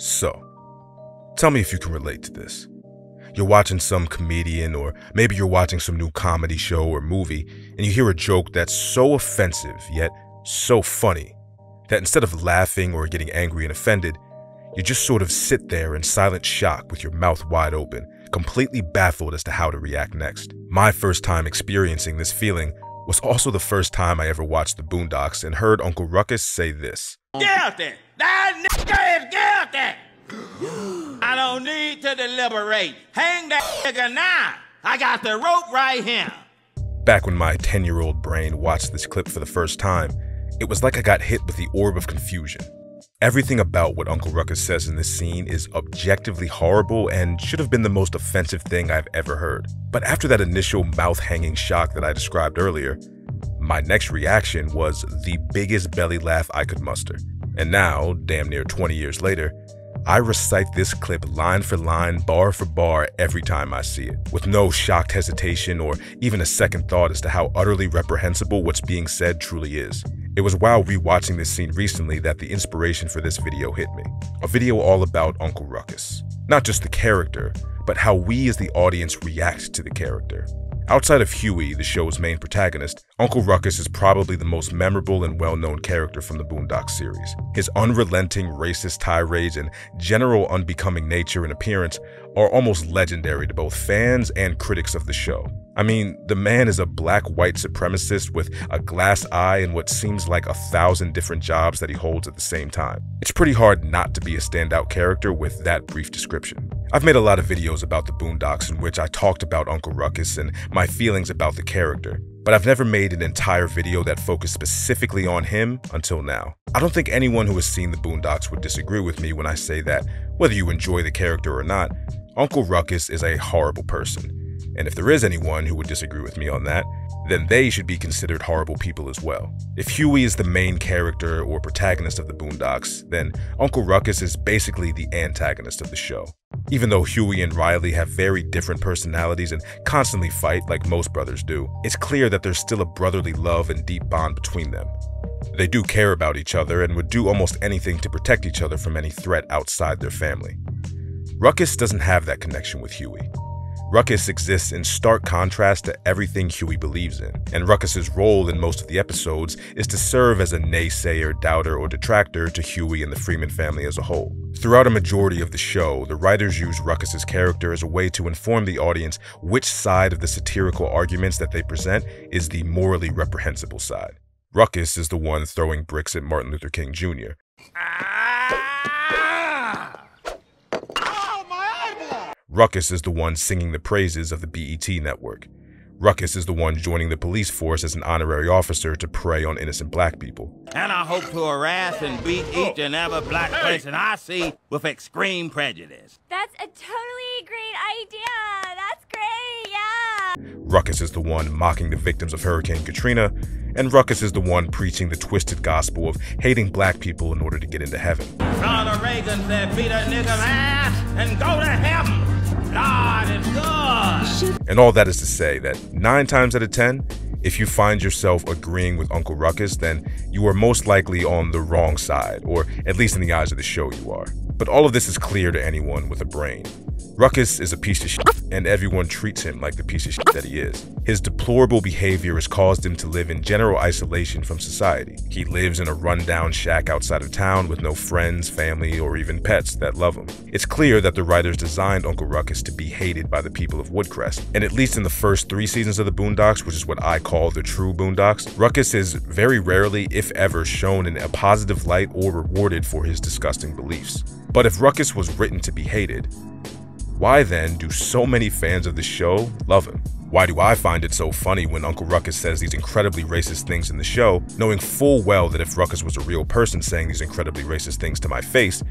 So, tell me if you can relate to this. You're watching some comedian, or maybe you're watching some new comedy show or movie, and you hear a joke that's so offensive yet so funny that instead of laughing or getting angry and offended, you just sort of sit there in silent shock with your mouth wide open, completely baffled as to how to react next. My first time experiencing this feeling was also the first time I ever watched the Boondocks and heard Uncle Ruckus say this. Guilty! That nigga is guilty! I don't need to deliberate. Hang that nigga now! I got the rope right here! Back when my 10-year-old brain watched this clip for the first time, it was like I got hit with the orb of confusion. Everything about what Uncle Ruckus says in this scene is objectively horrible and should have been the most offensive thing I've ever heard. But after that initial mouth-hanging shock that I described earlier, my next reaction was the biggest belly laugh I could muster. And now, damn near 20 years later, I recite this clip line for line, bar for bar every time I see it, with no shocked hesitation or even a second thought as to how utterly reprehensible what's being said truly is. It was while rewatching this scene recently that the inspiration for this video hit me. A video all about Uncle Ruckus. Not just the character, but how we as the audience react to the character. Outside of Huey, the show's main protagonist, Uncle Ruckus is probably the most memorable and well-known character from the Boondocks series. His unrelenting racist tirades and general unbecoming nature and appearance are almost legendary to both fans and critics of the show. I mean, the man is a black white supremacist with a glass eye and what seems like 1,000 different jobs that he holds at the same time. It's pretty hard not to be a standout character with that brief description. I've made a lot of videos about the Boondocks in which I talked about Uncle Ruckus and my feelings about the character, but I've never made an entire video that focused specifically on him until now. I don't think anyone who has seen the Boondocks would disagree with me when I say that, whether you enjoy the character or not, Uncle Ruckus is a horrible person. And if there is anyone who would disagree with me on that, then they should be considered horrible people as well. If Huey is the main character or protagonist of the Boondocks, then Uncle Ruckus is basically the antagonist of the show. Even though Huey and Riley have very different personalities and constantly fight like most brothers do, it's clear that there's still a brotherly love and deep bond between them. They do care about each other and would do almost anything to protect each other from any threat outside their family. Ruckus doesn't have that connection with Huey. Ruckus exists in stark contrast to everything Huey believes in, and Ruckus's role in most of the episodes is to serve as a naysayer, doubter, or detractor to Huey and the Freeman family as a whole. Throughout a majority of the show, the writers use Ruckus's character as a way to inform the audience which side of the satirical arguments that they present is the morally reprehensible side. Ruckus is the one throwing bricks at Martin Luther King Jr. Ruckus is the one singing the praises of the BET network. Ruckus is the one joining the police force as an honorary officer to prey on innocent black people. And I hope to harass and beat each and every black person I see with extreme prejudice. That's a totally great idea. That's great, yeah. Ruckus is the one mocking the victims of Hurricane Katrina, and Ruckus is the one preaching the twisted gospel of hating black people in order to get into heaven. Ronald Reagan said, beat a nigga's ass and go to heaven. Lord is good. And all that is to say that 9 times out of 10, if you find yourself agreeing with Uncle Ruckus, then you are most likely on the wrong side, or at least in the eyes of the show you are. But all of this is clear to anyone with a brain. Ruckus is a piece of shit, and everyone treats him like the piece of shit that he is. His deplorable behavior has caused him to live in general isolation from society. He lives in a rundown shack outside of town with no friends, family, or even pets that love him. It's clear that the writers designed Uncle Ruckus to be hated by the people of Woodcrest, and at least in the first 3 seasons of the Boondocks, which is what I call the true Boondocks, Ruckus is very rarely, if ever, shown in a positive light or rewarded for his disgusting beliefs. But if Ruckus was written to be hated, why then do so many fans of the show love him? Why do I find it so funny when Uncle Ruckus says these incredibly racist things in the show, knowing full well that if Ruckus was a real person saying these incredibly racist things to my face,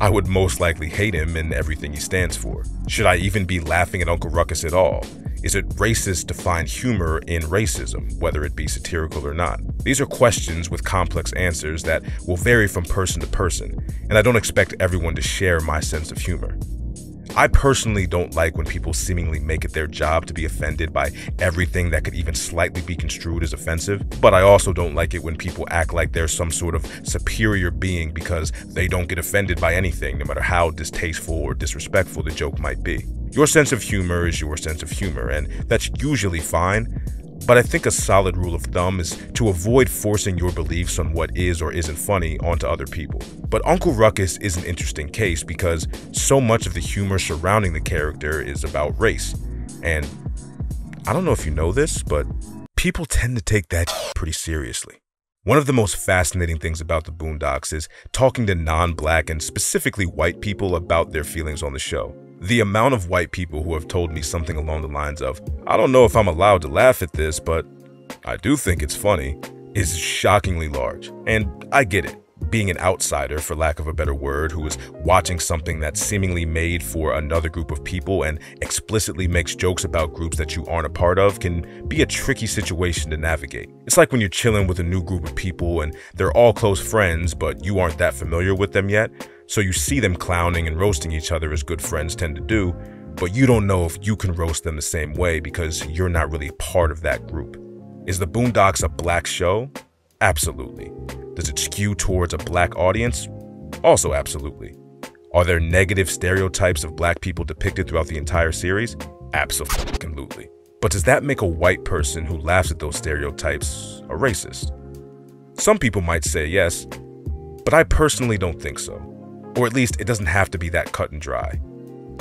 I would most likely hate him and everything he stands for? Should I even be laughing at Uncle Ruckus at all? Is it racist to find humor in racism, whether it be satirical or not? These are questions with complex answers that will vary from person to person, and I don't expect everyone to share my sense of humor. I personally don't like when people seemingly make it their job to be offended by everything that could even slightly be construed as offensive, but I also don't like it when people act like they're some sort of superior being because they don't get offended by anything, no matter how distasteful or disrespectful the joke might be. Your sense of humor is your sense of humor, and that's usually fine. But I think a solid rule of thumb is to avoid forcing your beliefs on what is or isn't funny onto other people. But Uncle Ruckus is an interesting case because so much of the humor surrounding the character is about race. And I don't know if you know this, but people tend to take that pretty seriously. One of the most fascinating things about the Boondocks is talking to non-black and specifically white people about their feelings on the show. The amount of white people who have told me something along the lines of, "I don't know if I'm allowed to laugh at this, but I do think it's funny," is shockingly large. And I get it. Being an outsider, for lack of a better word, who is watching something that's seemingly made for another group of people and explicitly makes jokes about groups that you aren't a part of can be a tricky situation to navigate. It's like when you're chilling with a new group of people and they're all close friends, but you aren't that familiar with them yet. So you see them clowning and roasting each other as good friends tend to do, but you don't know if you can roast them the same way because you're not really part of that group. Is the Boondocks a black show? Absolutely. Does it skew towards a black audience? Also absolutely. Are there negative stereotypes of black people depicted throughout the entire series? Absolutely. But does that make a white person who laughs at those stereotypes a racist? Some people might say yes, but I personally don't think so. Or at least it doesn't have to be that cut and dry.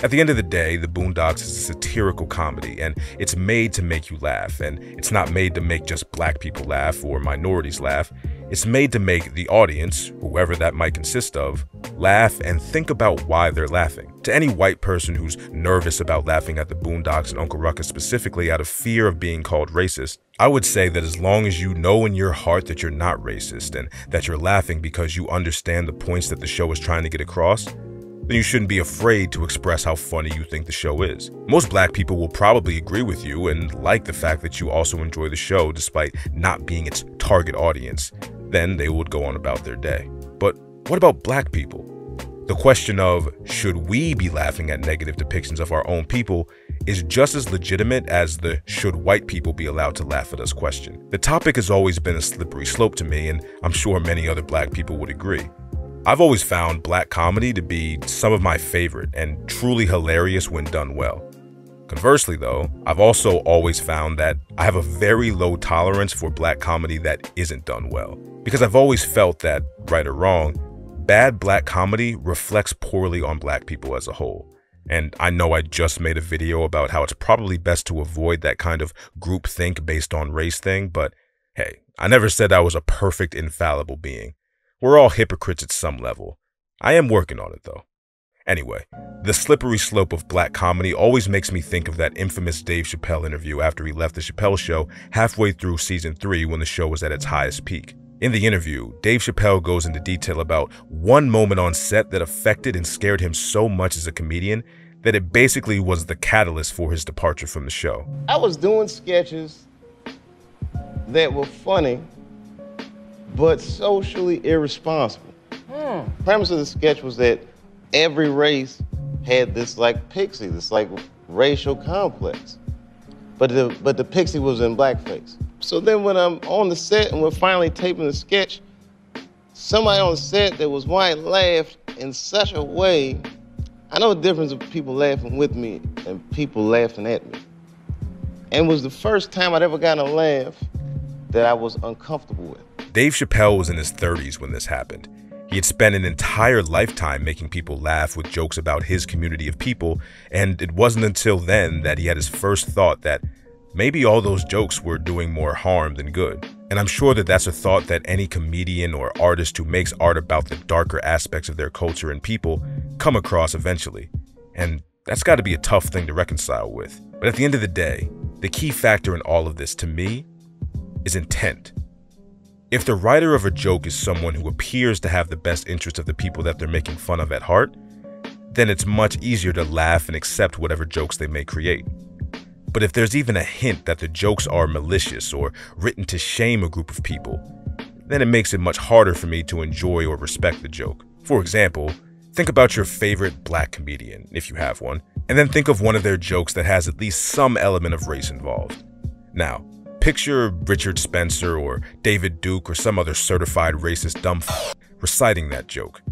At the end of the day, the Boondocks is a satirical comedy, and it's made to make you laugh, and it's not made to make just black people laugh or minorities laugh. It's made to make the audience, whoever that might consist of, laugh and think about why they're laughing. To any white person who's nervous about laughing at the Boondocks and Uncle Ruckus specifically out of fear of being called racist, I would say that as long as you know in your heart that you're not racist and that you're laughing because you understand the points that the show is trying to get across, then you shouldn't be afraid to express how funny you think the show is. Most black people will probably agree with you and like the fact that you also enjoy the show despite not being its target audience. Then they would go on about their day. But what about black people? The question of, should we be laughing at negative depictions of our own people, is just as legitimate as the should white people be allowed to laugh at us question. The topic has always been a slippery slope to me, and I'm sure many other black people would agree. I've always found black comedy to be some of my favorite and truly hilarious when done well. Conversely though, I've also always found that I have a very low tolerance for black comedy that isn't done well. Because I've always felt that, right or wrong, bad black comedy reflects poorly on black people as a whole. And I know I just made a video about how it's probably best to avoid that kind of groupthink based on race thing, but hey, I never said I was a perfect, infallible being. We're all hypocrites at some level. I am working on it though. Anyway, the slippery slope of black comedy always makes me think of that infamous Dave Chappelle interview after he left the Chappelle Show halfway through season 3 when the show was at its highest peak. In the interview, Dave Chappelle goes into detail about one moment on set that affected and scared him so much as a comedian that it basically was the catalyst for his departure from the show. I was doing sketches that were funny, but socially irresponsible. The premise of the sketch was that every race had this like pixie, this like racial complex. But the pixie was in blackface. So then when I'm on the set and we're finally taping the sketch, somebody on the set that was white laughed in such a way. I know the difference of people laughing with me and people laughing at me. And it was the first time I'd ever gotten a laugh that I was uncomfortable with. Dave Chappelle was in his 30s when this happened. He had spent an entire lifetime making people laugh with jokes about his community of people, and it wasn't until then that he had his first thought that maybe all those jokes were doing more harm than good. And I'm sure that that's a thought that any comedian or artist who makes art about the darker aspects of their culture and people come across eventually. And that's got to be a tough thing to reconcile with. But at the end of the day, the key factor in all of this, to me, is intent. If the writer of a joke is someone who appears to have the best interest of the people that they're making fun of at heart, then it's much easier to laugh and accept whatever jokes they may create. But if there's even a hint that the jokes are malicious or written to shame a group of people, then it makes it much harder for me to enjoy or respect the joke. For example, Think about your favorite black comedian, if you have one, and then think of one of their jokes that has at least some element of race involved. Now, picture Richard Spencer or David Duke or some other certified racist dumb reciting that joke.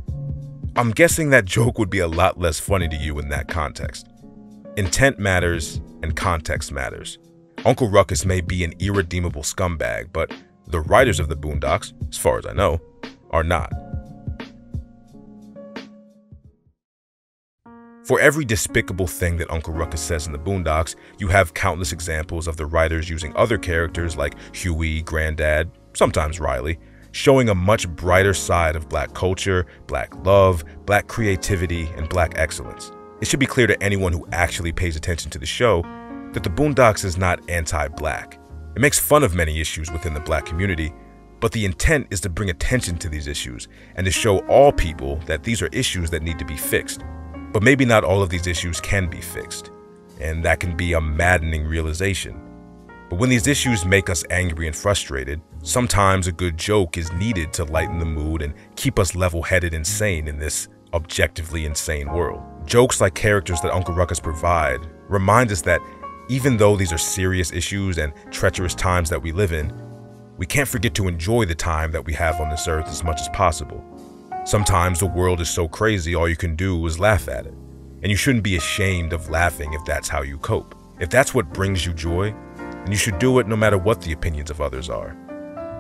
I'm guessing that joke would be a lot less funny to you in that context. Intent matters and context matters. Uncle Ruckus may be an irredeemable scumbag, but the writers of the Boondocks, as far as I know, are not. For every despicable thing that Uncle Ruckus says in the Boondocks, you have countless examples of the writers using other characters like Huey, Granddad, sometimes Riley, showing a much brighter side of black culture, black love, black creativity, and black excellence. It should be clear to anyone who actually pays attention to the show that the Boondocks is not anti-black. It makes fun of many issues within the black community, but the intent is to bring attention to these issues and to show all people that these are issues that need to be fixed. But maybe not all of these issues can be fixed, and that can be a maddening realization. But when these issues make us angry and frustrated, sometimes a good joke is needed to lighten the mood and keep us level-headed and sane in this objectively insane world. Jokes like characters that Uncle Ruckus provide remind us that even though these are serious issues and treacherous times that we live in, we can't forget to enjoy the time that we have on this earth as much as possible. Sometimes the world is so crazy all you can do is laugh at it. And you shouldn't be ashamed of laughing if that's how you cope. If that's what brings you joy, then you should do it no matter what the opinions of others are.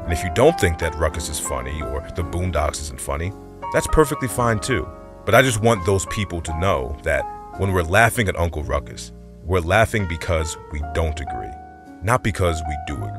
And if you don't think that Ruckus is funny or the Boondocks isn't funny, that's perfectly fine too. But I just want those people to know that when we're laughing at Uncle Ruckus, we're laughing because we don't agree, not because we do agree.